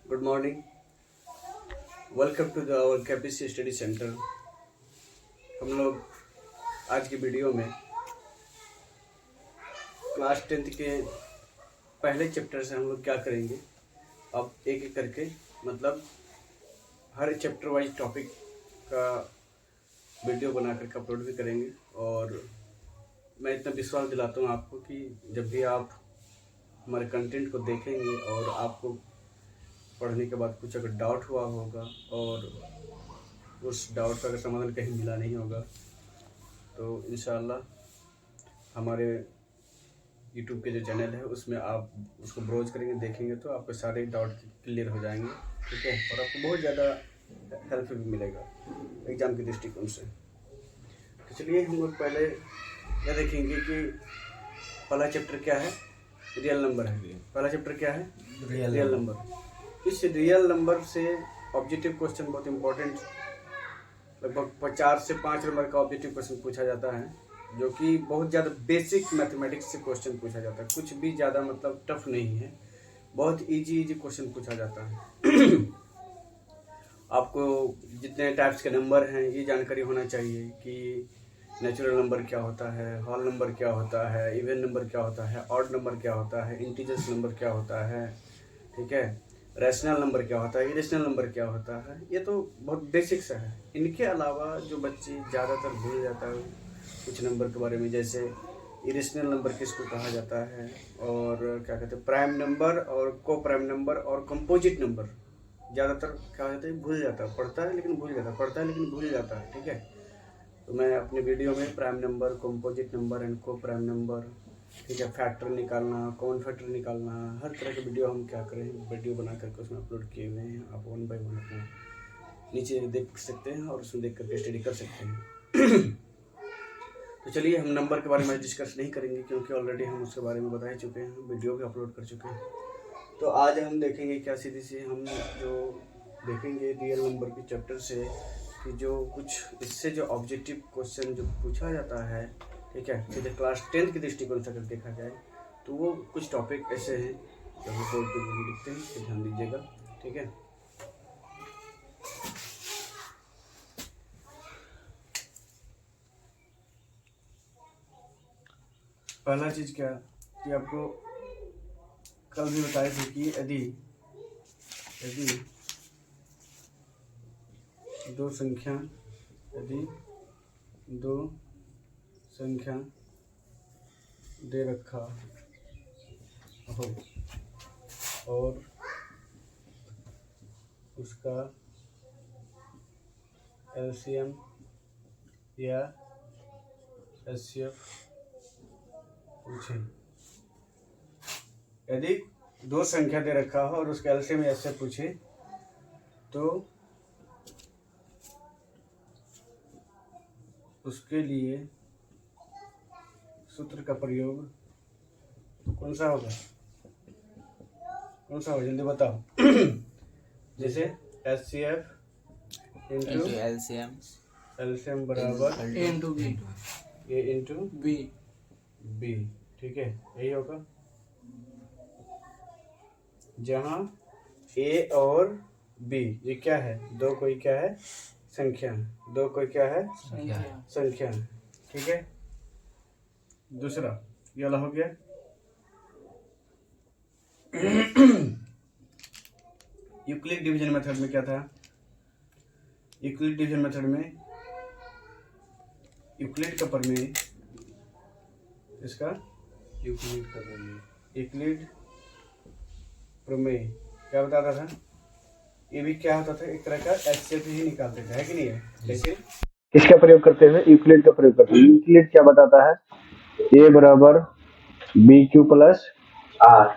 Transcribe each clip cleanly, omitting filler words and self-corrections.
Good morning. Welcome to our KPC study centre. हम लोग आज की वीडियो में क्लास 10th के पहले चैप्टर से हम लोग क्या करेंगे, अब एक एक करके मतलब हर चैप्टर वाइज टॉपिक का वीडियो बना करके अपलोड भी करेंगे। और मैं इतना विश्वास दिलाता हूँ आपको कि जब भी आप हमारे कंटेंट को देखेंगे और आपको पढ़ने के बाद कुछ अगर डाउट हुआ होगा और उस डाउट का अगर समाधान कहीं मिला नहीं होगा तो इंशाल्लाह हमारे यूट्यूब के जो चैनल है उसमें आप उसको ब्राउज करेंगे, देखेंगे तो आपके सारे डाउट क्लियर हो जाएंगे। ठीक है, और आपको बहुत ज़्यादा हेल्प भी मिलेगा एग्ज़ाम के दृष्टिकोण से। तो चलिए हम लोग पहले यह देखेंगे कि पहला चैप्टर क्या है, रियल नंबर है। पहला चैप्टर क्या है, रियल नंबर। इस रियल नंबर से ऑब्जेक्टिव क्वेश्चन बहुत इंपॉर्टेंट, लगभग 4 से 5 नंबर का ऑब्जेक्टिव क्वेश्चन पूछा जाता है, जो कि बहुत ज़्यादा बेसिक मैथमेटिक्स से क्वेश्चन पूछा जाता है। कुछ भी ज़्यादा मतलब टफ नहीं है, बहुत इजी क्वेश्चन पूछा जाता है। आपको जितने टाइप्स के नंबर हैं ये जानकारी होना चाहिए कि नेचुरल नंबर क्या होता है, होल नंबर क्या होता है, इवन नंबर क्या होता है, ऑड नंबर क्या होता है, इंटीजर्स नंबर क्या होता है, ठीक है, रैशनल नंबर क्या होता है, इरेशनल नंबर क्या होता है। ये तो बहुत बेसिक सा है। इनके अलावा जो बच्चे ज़्यादातर भूल जाता है कुछ नंबर के बारे में, जैसे इरेशनल नंबर किसको कहा जाता है, और क्या कहते हैं प्राइम नंबर और को प्राइम नंबर और कंपोजिट नंबर, ज़्यादातर क्या होता है भूल जाता है, पढ़ता है लेकिन भूल जाता है, पढ़ता है लेकिन भूल जाता है। ठीक है, तो मैं अपने वीडियो में prime number, composite number and को प्राइम नंबर, ठीक है, फैक्टर निकालना, कॉमन फैक्टर निकालना, हर तरह के वीडियो हम क्या करें वीडियो बना करके उसमें अपलोड किए हुए हैं। आप 1 बाय 1 अपना नीचे देख सकते हैं और उसमें देख करके स्टडी कर सकते हैं। तो चलिए हम नंबर के बारे में डिस्कस नहीं करेंगे क्योंकि ऑलरेडी हम उसके बारे में बता ही चुके हैं, वीडियो भी अपलोड कर चुके हैं। तो आज हम देखेंगे क्या सीधी सी हम जो देखेंगे रियल नंबर के चैप्टर से कि जो कुछ इससे जो ऑब्जेक्टिव क्वेश्चन जो पूछा जाता है, ठीक है, सीधे क्लास 10th के दृष्टिकोण से अगर देखा जाए तो वो कुछ टॉपिक ऐसे हैं जो हम बोर्ड पे भी लिखते हैं, तो ध्यान दीजिएगा। ठीक है, पहला चीज़ क्या कि आपको कल भी बताए थे कि यदि दो संख्या दे रखा हो और उसका एलसीएम या एचसीएफ पूछें। यदि दो संख्या दे रखा हो और उसका एलसीएम या एचसीएफ पूछे तो उसके लिए सूत्र का प्रयोग कौन सा होगा, जल्दी बताओ। जैसे एचसीएफ इंटू एलसीएम बराबर ए इंटू बी। ठीक है, यही होगा, जहाँ ए और बी ये क्या है, दो कोई क्या है संख्या, दो कोई क्या है संख्या। ठीक है, दूसरा ये वाला हो गया। यूक्लिड डिवीजन मेथड में क्या था, यूक्लिड डिवीजन मेथड में यूक्लिड का प्रमेय, इसका यूक्लिड प्रमेय क्या बताता था, ये भी क्या होता था एक तरह का एचसीएफ ही निकालते थे, है कि नहीं है। लेकिन किसका प्रयोग करते हुए, यूक्लिड का प्रयोग करते हुए। यूक्लिड क्या बताता है, ए बराबर बी क्यू प्लस आर,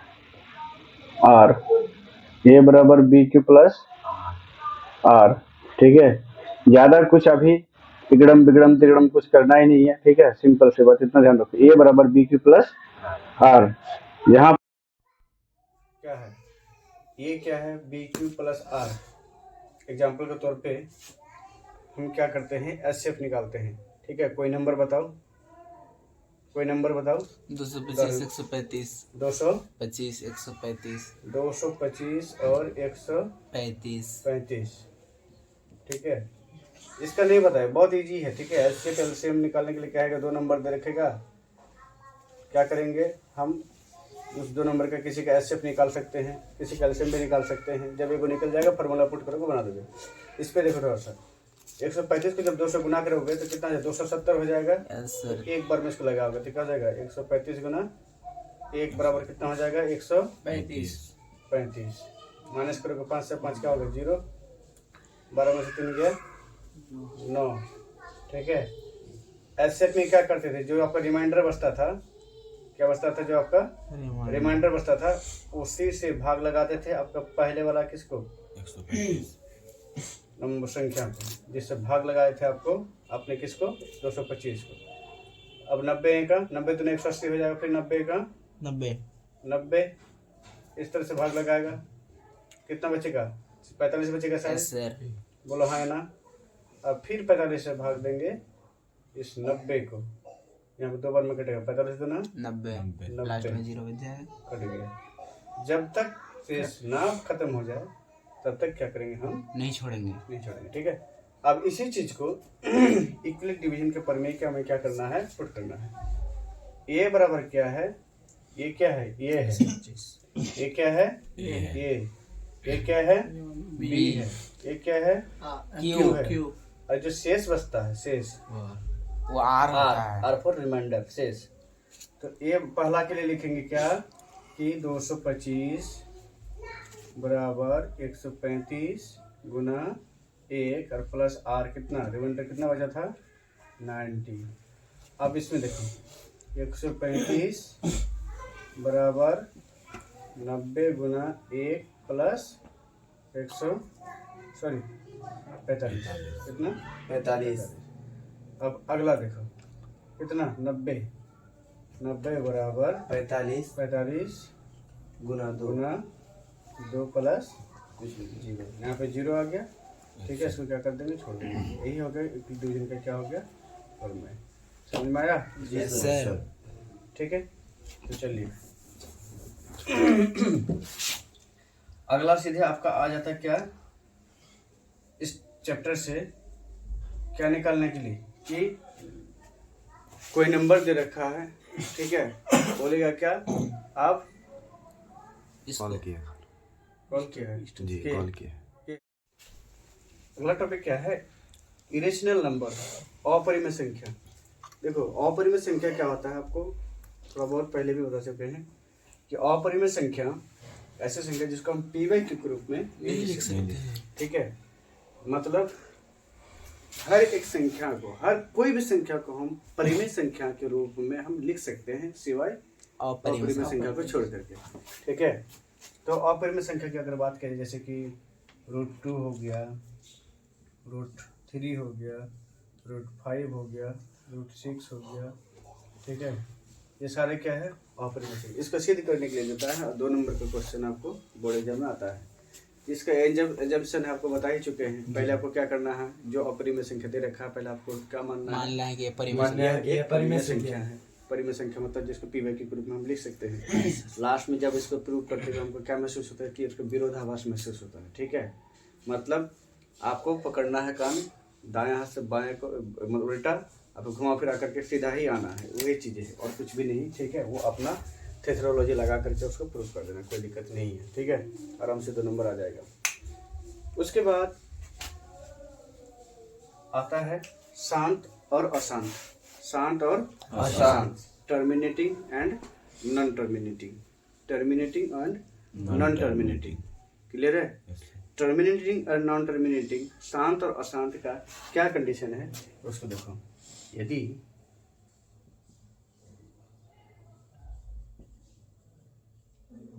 ए बराबर बी क्यू प्लस आर। ठीक है, ज्यादा कुछ अभी तिगड़म कुछ करना ही नहीं है। ठीक है, सिंपल से बात, इतना ध्यान रखो, ए बराबर बी क्यू प्लस आर। यहाँ क्या है, ये क्या है B Q plus R. Example के तौर पे हम क्या करते हैं, एचसीएफ निकालते हैं। ठीक है, कोई नंबर बताओ, कोई नंबर बताओ। 225 135 225 135 225 और 35 135। ठीक है, इसका नहीं बताया, बहुत इजी है। ठीक है, एचसीएफ एलसीएम निकालने के लिए क्या है, 2 नंबर दे रखेगा। क्या करेंगे हम, उस 2 नंबर का किसी का एचसीएफ निकाल सकते हैं, किसी का एलसीएम भी निकाल सकते हैं। जब ये वो निकल जाएगा फार्मूला पुट करोगे, बना दोगे। इस पे देखो थोड़ा सा, 135 को जब 2 से गुना करोगे तो कितना है, 270 हो जाएगा। एक बार में इसको लगाओगे तो क्या हो जाएगा, 135 गुना 1 बराबर कितना हो जाएगा, 135। माइनस करोगे 5 से 5 क्या होगा, 0। 12 में से 3 गया 9। ठीक है, एचसीएफ में क्या करते थे, जो आपका रिमाइंडर बचता था, क्या बचता था, जो आपका रिमाइंडर बचता था, उसी से भाग लगाते थे आपका पहले वाला किसको, 135 नंबर संख्या को, जिससे भाग लगाए थे आपको आपने किसको, 225 को। अब 90 का 90 तो 180 हो जाएगा, फिर 90 का 90 इस तरह से भाग लगाएगा, कितना बचेगा, 45 बचेगा शायद, बोलो हाँ है ना। अब फिर 45 से भाग देंगे इस 90 को, यहाँ पे 2 बार में कटेगा, 45 दूना 90 लास्ट में 0 बच जाएगा, कट गया। जब तक शेष ना खत्म हो जाए तब तक क्या करेंगे, हम नहीं छोड़ेंगे। ठीक है। अब इसी चीज को इक्वलिक डिवीजन के प्रमेय का हमें क्या करना है, पुट करना है। ए बराबर क्या है, ये क्या है, ये है, ये क्या है, ये क्या है, बी है, ये क्या है, क्यू है। और जो शेष बचता है, शेष वो आर होता है, आर फॉर रिमाइंडर, शेष। तो ये पहला के लिए लिखेंगे क्या कि 225 बराबर 135 गुना 1 और प्लस आर कितना, रिमाइंडर कितना बचा था, 90। अब इसमें देखो 135 बराबर 90 गुना 1 प्लस 45 कितना, 45 अब अगला देखो कितना, 90 बराबर 45 गुना 2 प्लस 0, यहाँ पे 0 आ गया। ठीक है, इसको क्या कर देंगे, छोड़ देंगे। यही हो गया डिवीजन का क्या हो गया, फॉर्मूला। समझ में आया, यस सर। ठीक है, तो चलिए अगला सीधे आपका आ जाता है क्या, इस चैप्टर से क्या निकालने के लिए कि कोई नंबर दे रखा है। ठीक है, बोलेगा क्या, आप कॉल किया है जी, कॉल किया। अगला टॉपिक क्या है, इरेशनल नंबर, अपरिमेय संख्या। देखो अपरिमेय संख्या क्या होता है, आपको थोड़ा बहुत पहले भी बता चुके हैं कि अपरिमेय संख्या ऐसी संख्या जिसको हम पी वाई के रूप में लिख सकते हैं। ठीक है, मतलब हर एक संख्या को, हर कोई भी संख्या को हम परिमेय संख्या के रूप में हम लिख सकते हैं, सिवाय अपरिमेय संख्या को छोड़ करके। ठीक है, तो अपरिमेय संख्या की अगर बात करें, जैसे कि √2 हो गया, √3 हो गया, √5 हो गया, √6 हो गया। ठीक है, ये सारे क्या है, अपरिमेय संख्या। इसको सिद्ध करने के लिए देता है 2 नंबर का क्वेश्चन आपको बोर्ड एग्जाम में आता है। इसका एजम्पशन है, आपको बता ही चुके हैं। पहले आपको क्या करना है, जो अपरिमेय संख्या दे रखा है, पहले आपको क्या मानना है, मान लें कि ये परिमेय संख्या है। परिमेय संख्या मतलब जिसको पी वाई के रूप में हम लिख सकते हैं। लास्ट में जब इसको प्रूव करते हैं हमको क्या महसूस होता है कि इसको विरोधाभास महसूस होता है। ठीक है, मतलब आपको पकड़ना है कान, दाएं हाथ से बाएं को मतलब उल्टा, आपको घुमा फिरा करके सीधा ही आना है, वही चीज़ें है और कुछ भी नहीं। ठीक है, वो अपना थेथरोलॉजी लगा करके उसको प्रूव कर देना, कोई दिक्कत नहीं है। ठीक है, आराम से 2 नंबर आ जाएगा। उसके बाद आता है शांत और अशांत, शांत और अशांत, terminating and non terminating, terminating and non terminating. Clear है, टर्मिनेटिंग और नॉन टर्मिनेटिंग, शांत और अशांत का क्या कंडीशन है उसको देखो। यदि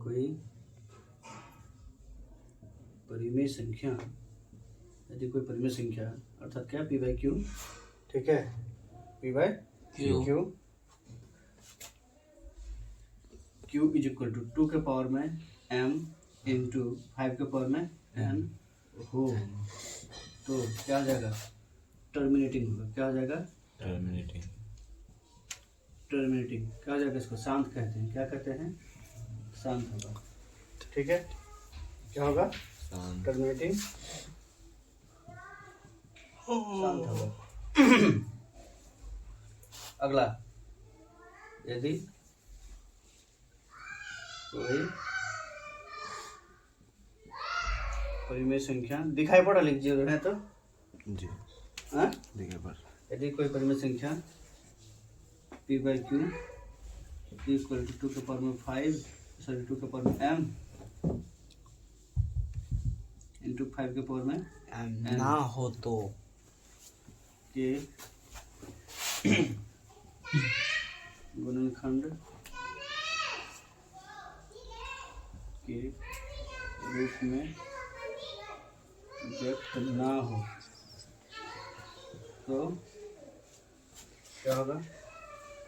कोई परिमेय संख्या, अर्थात क्या पी बाई क्यू, ठीक है, P by Q is equal to 2 के पावर में m इंटू 5 के पावर में n हो, तो क्या आ जाएगा, टर्मिनेटिंग होगा। क्या आ जाएगा, टर्मिनेटिंग क्या हो जाएगा, इसको शांत कहते हैं। क्या कहते हैं? शांत होगा। ठीक है, क्या होगा? टर्मिनेटिंग शांत होगा। अगला, यदि कोई परिमेय संख्या दिखाई पड़ा, लिखिए है तो जी हाँ? देखिए पर यदि कोई परिमेय संख्या p by Q equal to 2 के पावर में 5 सॉरी 2 के पावर में m इंटू 5 के पावर में ना हो तो के गुणनखंड के रूप में व्यक्त ना हो तो क्या होगा?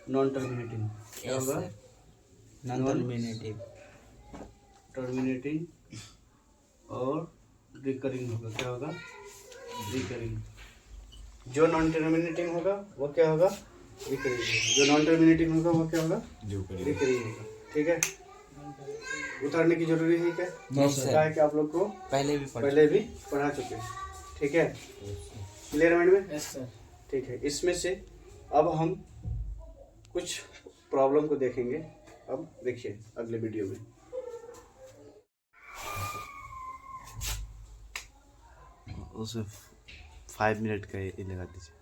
Non terminating. क्या होगा? नॉन टर्मिनेटिव टर्मिनेटिंग और रिकरिंग होगा। क्या होगा? रिकरिंग। जो नॉन टर्मिनेटिंग होगा वो क्या होगा? रिकरिंग। जो नॉन टर्मिनेटिंग होगा वो क्या होगा? रिकरिंग होगा। ठीक है, उतारने की जरूरी है क्या? नहीं सर। क्या है कि आप लोग को पहले भी पढ़ा चुके हैं। ठीक है, क्लियर माइंड में? Yes sir. ठीक है, इसमें से अब हम कुछ प्रॉब्लम को देखेंगे। अब देखिए अगले वीडियो में। उसे 5 मिनट का ये लगा दीजिए।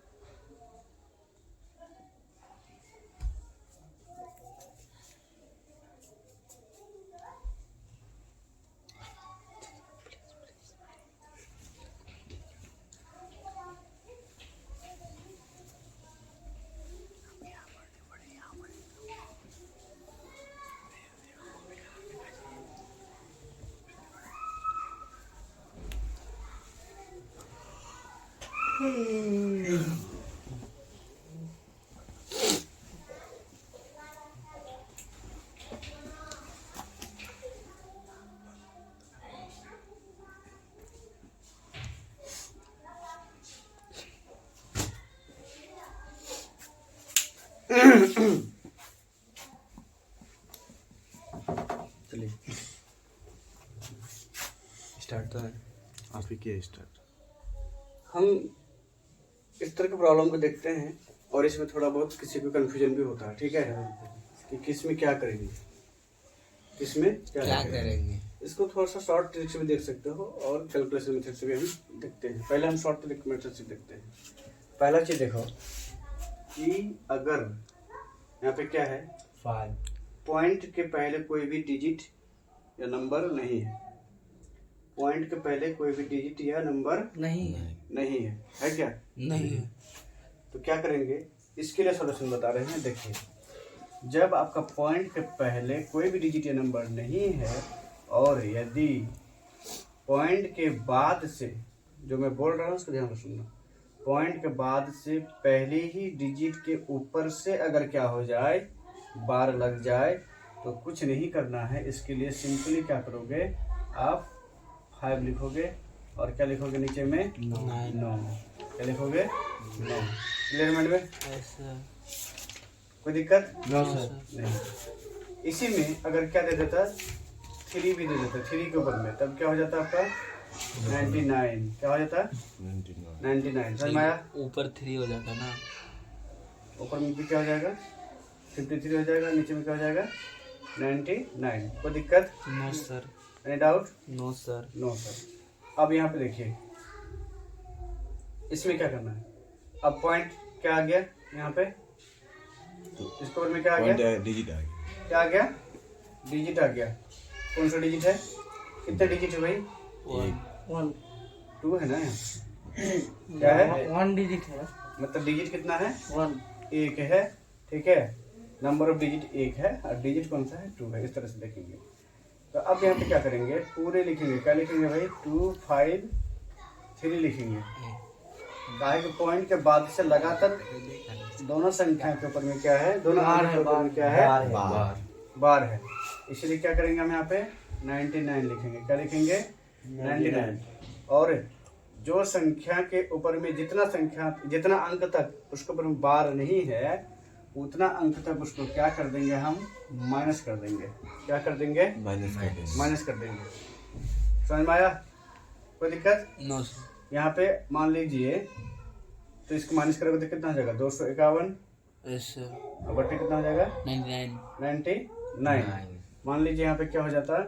चलिए स्टार्ट तो है। आप ही किया स्टार्ट। हम इस तरह के प्रॉब्लम को देखते हैं और इसमें थोड़ा बहुत किसी को कंफ्यूजन भी होता है। ठीक है, कि किस में क्या करेंगे, किस में क्या करेंगे। इसको थोड़ा सा शॉर्ट ट्रिक से भी देख सकते हो और कैलकुलेशन मेथड से भी हम देखते हैं। पहले हम शॉर्ट ट्रिक मेथड से देखते हैं। पहला चीज देखो कि अगर यहाँ पे क्या है, 5 पॉइंट के पहले कोई भी डिजिट या नंबर नहीं है। पॉइंट के पहले कोई भी डिजिट या नंबर नहीं है। नहीं है क्या? नहीं है। तो क्या करेंगे, इसके लिए सॉल्यूशन बता रहे हैं। देखिए, जब आपका पॉइंट के पहले कोई भी डिजिट या नंबर नहीं है और यदि पॉइंट के बाद से, जो मैं बोल रहा हूँ उसको ध्यान से सुनना, पॉइंट के बाद से पहले ही डिजिट के ऊपर से अगर क्या हो जाए, बार लग जाए, तो कुछ नहीं करना है। इसके लिए सिंपली क्या करोगे, आप 5 लिखोगे और क्या लिखोगे नीचे में? 9। क्या लिखोगे? 9। क्लियर माइंड में? कोई दिक्कत? No sir. नहीं। इसी में अगर क्या दे देता, 3 भी दे देता, 3 के ऊपर में, तब क्या हो जाता आपका? 99। क्या हो जाता? 99। समझ में आया? ऊपर 3 हो जाता ना। ऊपर में भी क्या हो जाएगा? 53 हो जाएगा। नीचे में क्या हो जाएगा? 99। कोई दिक्कत? No sir. Any doubt? No sir. No sir. अब यहाँ पे देखिए, इसमें क्या करना है। अब पॉइंट क्या आ गया यहाँ पे, इसके ऊपर में क्या आ गया? डिजिट आ गया। क्या आ गया? डिजिट आ गया। कौन सा डिजिट है? कितने डिजिट है भाई? 1 2 है ना यहाँ? क्या है? 1 डिजिट है। मतलब डिजिट कितना है? 1 1 है। ठीक है, नंबर ऑफ डिजिट 1 है और डिजिट कौन सा है? 2 है। इस तरह से देखेंगे। तो अब यहाँ पे क्या करेंगे, पूरे लिखेंगे। क्या लिखेंगे भाई? 2 5 3 लिखेंगे। गाय के पॉइंट के बाद से लगातार दोनों संख्या के ऊपर में क्या है, दोनों अंक के ऊपर में क्या है? बार है। इसलिए क्या करेंगे हम यहाँ पे 99 लिखेंगे। क्या लिखेंगे? 99। और जो संख्या के ऊपर में जितना अंक तक उसके ऊपर में बार नहीं है, उतना अंक तक उसको क्या कर देंगे हम, माइनस कर देंगे। क्या कर देंगे? माइनस कर देंगे। समझ में आया? कोई दिक्कत? No sir. यहाँ पे मान लीजिए तो इसको माइनस करोगे तो कितना हो जाएगा? 251। Yes sir. और बट्टे कितना हो जाएगा? 99। मान लीजिए यहाँ पे क्या हो जाता है?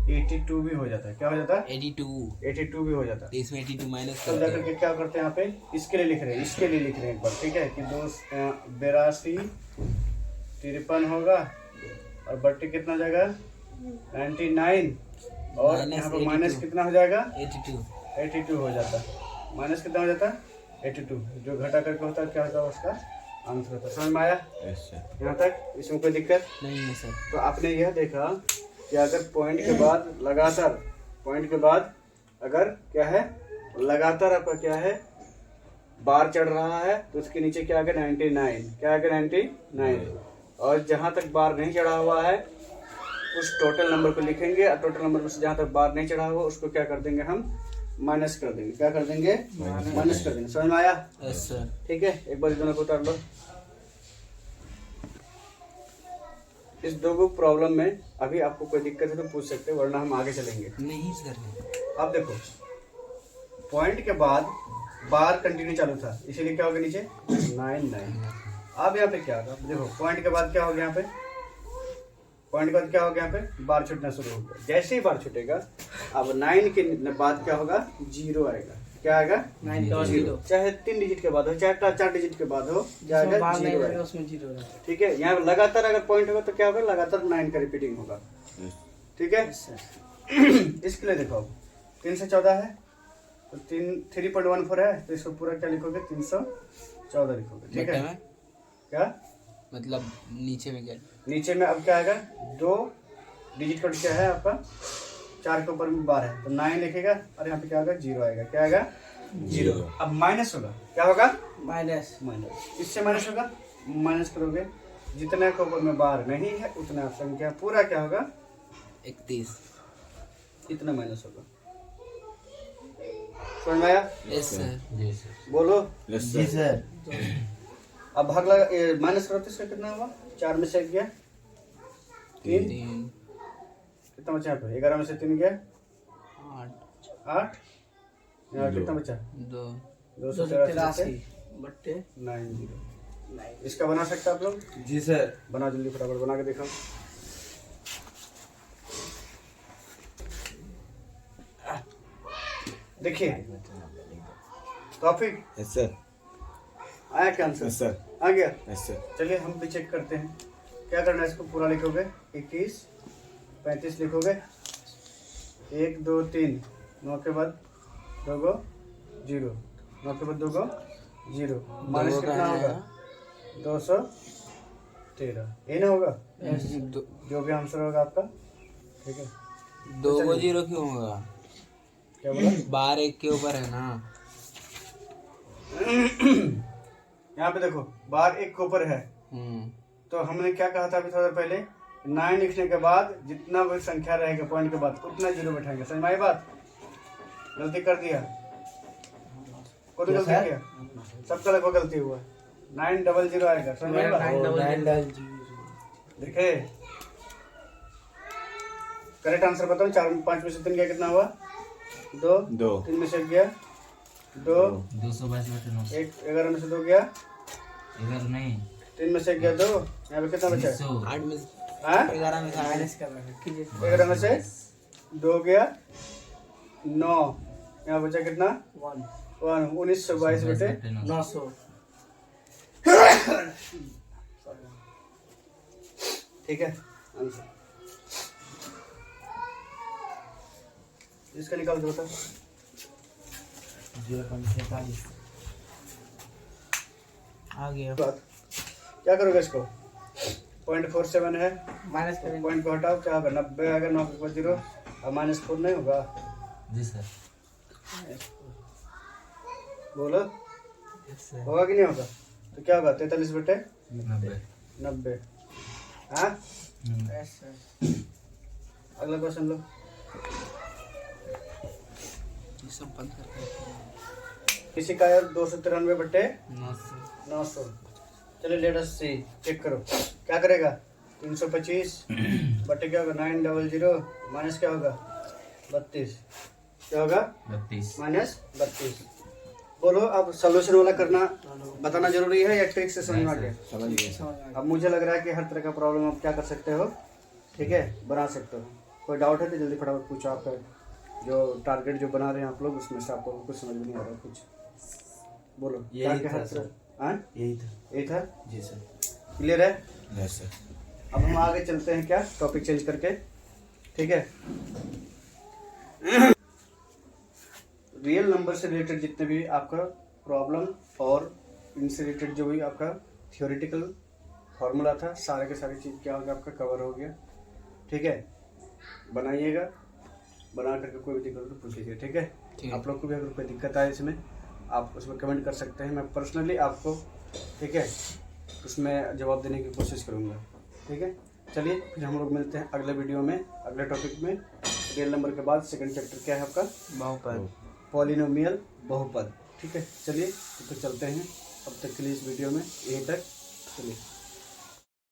82 भी हो जाता है। क्या हो जाता है? 82 भी हो जाता है। तो इसमें 82 माइनस तब जाकर के क्या करते हैं यहाँ पे? इसके लिए लिख रहे हैं, इसके लिए लिख रहे हैं एक बार, ठीक है कि 82 53 होगा और बट्टे कितना हो जाएगा? 99 और Minus यहाँ पे माइनस 82 कितना हो जाएगा? 82 हो जाता है। माइनस कितना हो जाता है? 82। जो घटा करके होता है क्या होता है? उसका आंसर होता है। समझ में आया यहाँ तक? इसमें कोई दिक्कत नहीं है सर। तो आपने यह देखा कि अगर पॉइंट के बाद लगातार, पॉइंट के बाद अगर क्या है, लगातार आपका क्या है, बार चढ़ रहा है तो उसके नीचे क्या आ गया? 99। क्या आ गया? 99। और जहां तक बार नहीं चढ़ा हुआ है उस टोटल नंबर को लिखेंगे और टोटल नंबर में से जहां तक बार नहीं चढ़ा हुआ उसको क्या कर देंगे? हम माइनस कर देंगे। क्या कर देंगे? माइनस कर देंगे। समझ में आया? Yes sir. ठीक है, एक बार दोनों को उतार लो। इस दो प्रॉब्लम में अभी आपको कोई दिक्कत है तो पूछ सकते हैं, वरना हम आगे चलेंगे। नहीं सर। अब देखो पॉइंट के बाद बार कंटिन्यू चालू था, इसीलिए क्या होगा नीचे? 99। अब यहाँ पे क्या होगा? देखो पॉइंट के बाद क्या हो गया? यहाँ पे पॉइंट के बाद क्या हो गया? यहाँ पे बार छूटना शुरू हो गया। जैसे ही बार छूटेगा अब 9 के बाद क्या होगा? 0 आएगा। क्या आएगा? 0। चाहे 3 डिजिट के बाद हो, चाहे 4 डिजिट के बाद हो, क्या आएगा? 0 आएगा। ठीक है, यहाँ लगातार अगर पॉइंट होगा तो क्या होगा? लगातार 9 का रिपीटिंग होगा। ठीक है, इसके लिए देखो 3 से 14 है तो 3.14 है तो इसको पूरा क्या लिखोगे? 314 लिखोगे। ठीक है, क्या मतलब नीचे में क्या? नीचे में अब क्या आएगा? 2 डिजिट कोड क्या है आपका? 4 के ऊपर में बार है तो 9 लिखेगा और यहाँ पे क्या होगा? 0 आएगा। क्या आएगा? 0। अब माइनस होगा। क्या होगा? माइनस। इससे माइनस होगा, माइनस करोगे जितने के ऊपर में बार नहीं है उतना संख्या पूरा क्या होगा? 31। इतना माइनस होगा। समझ में आया? Yes sir. बोलो। जी सर। अब भाग लगा, माइनस करो तो इसका कितना होगा? 4 में से 1 गया, 3 कितना बचा? यहाँ पे 11 में से 3 गया, 8। यहाँ कितना बचा? 283 बट्टे 90। इसका बना सकते आप लोग? जी सर। बना, जल्दी फटाफट बना के दिखाओ। देखिए टॉपिक यस सर। आया क्या आंसर? Yes sir. आ गया? Yes sir. चलिए हम भी चेक करते हैं। क्या करना है? इसको पूरा लिखोगे 21 35 लिखोगे, 1 2 3 9 के बाद 2 गो 0, 9 के बाद 2 गो 0, माइनस कितना होगा? 213। ये ना होगा जो भी आंसर होगा आपका। ठीक है, 2 को 0 क्यों होगा? क्या बोला? बार 1 के ऊपर है ना। यहाँ पे देखो बार 1 के ऊपर है तो हमने क्या कहा था अभी थोड़ा देर पहले? 9 लिखने के बाद जितना भी संख्या रहेगा पॉइंट के बाद उतना 0 बैठाएंगे। समझ में आई बात? गलती कर दिया? कौन गलती किया? सबका लगभग गलती हुआ। 900 आएगा। समझ में आई बात? देखे करेक्ट आंसर बताओ। 4 में 5 में से 3 गया, कितना हुआ? 2। 3 में से 1 गया, 2। 222 1 11 में से 2 गया, 11 नहीं 3 में से 1 गया, 2। यहाँ पे कितना बचा? 8 में हाँ, 11 में माइनस कर रहा है। 11 में से 2 गया, 9। यहाँ बचा कितना? 1। 1922 बेटे 900। ठीक है आंसर। इसका निकाल दो बताओ। 0.46 आ गया। बात क्या करोगे इसको? 0.47 है, माइनस करेंगे। पॉइंट को हटाओ, क्या होगा? 90 आएगा। 9 के बाद 0 और -4 नहीं होगा? जी सर। बोलो होगा कि नहीं होगा? तो क्या होगा? 43 बटे 90। हाँ, अगला क्वेश्चन लो। ये सब बंद करके किसी का 293 बटे 900। 900 चलिए लेट अस सी, चेक करो क्या करेगा। 325 बटे क्या होगा 900 माइनस क्या होगा 32, क्या होगा 32 माइनस 32। बोलो अब सोल्यूशन वाला करना बताना जरूरी है या ट्रिक से समझ में आ गया? समझ गए सर। अब मुझे लग रहा है कि हर तरह का प्रॉब्लम आप क्या कर सकते हो, ठीक है, बना सकते हो। कोई डाउट है तो जल्दी फटाफट पूछो। आपका जो टारगेट जो बना रहे हैं आप लोग उसमें से आपको कुछ समझ में नहीं आ रहा कुछ, बोलो क्या यही क्या था हर सर। तरह- हाँ यही था। यही था, जी सर। क्लियर है। Yes sir. अब हम आगे चलते हैं, क्या टॉपिक चेंज करके, ठीक है। रियल नंबर से रिलेटेड जितने भी आपका प्रॉब्लम और इनसे रिलेटेड जो भी आपका थियोरेटिकल फार्मूला था, सारे के सारी चीज़ क्या हो गया आपका कवर हो गया, ठीक है। बनाइएगा, बना करके कोई भी दिक्कत हो तो पूछ लीजिए, ठीक है। आप लोग को भी अगर कोई दिक्कत आए इसमें आप उसमें कमेंट कर सकते हैं, मैं पर्सनली आपको, ठीक है, उसमें जवाब देने की कोशिश करूँगा, ठीक है। चलिए फिर हम लोग मिलते हैं अगले वीडियो में, अगले टॉपिक में। रियल नंबर के बाद सेकंड चैप्टर क्या है आपका, बहुपद। पॉलिनोमियल बहुपद, ठीक है। चलिए तो चलते हैं, अब तक के लिए इस वीडियो में यहीं तक, चलिए।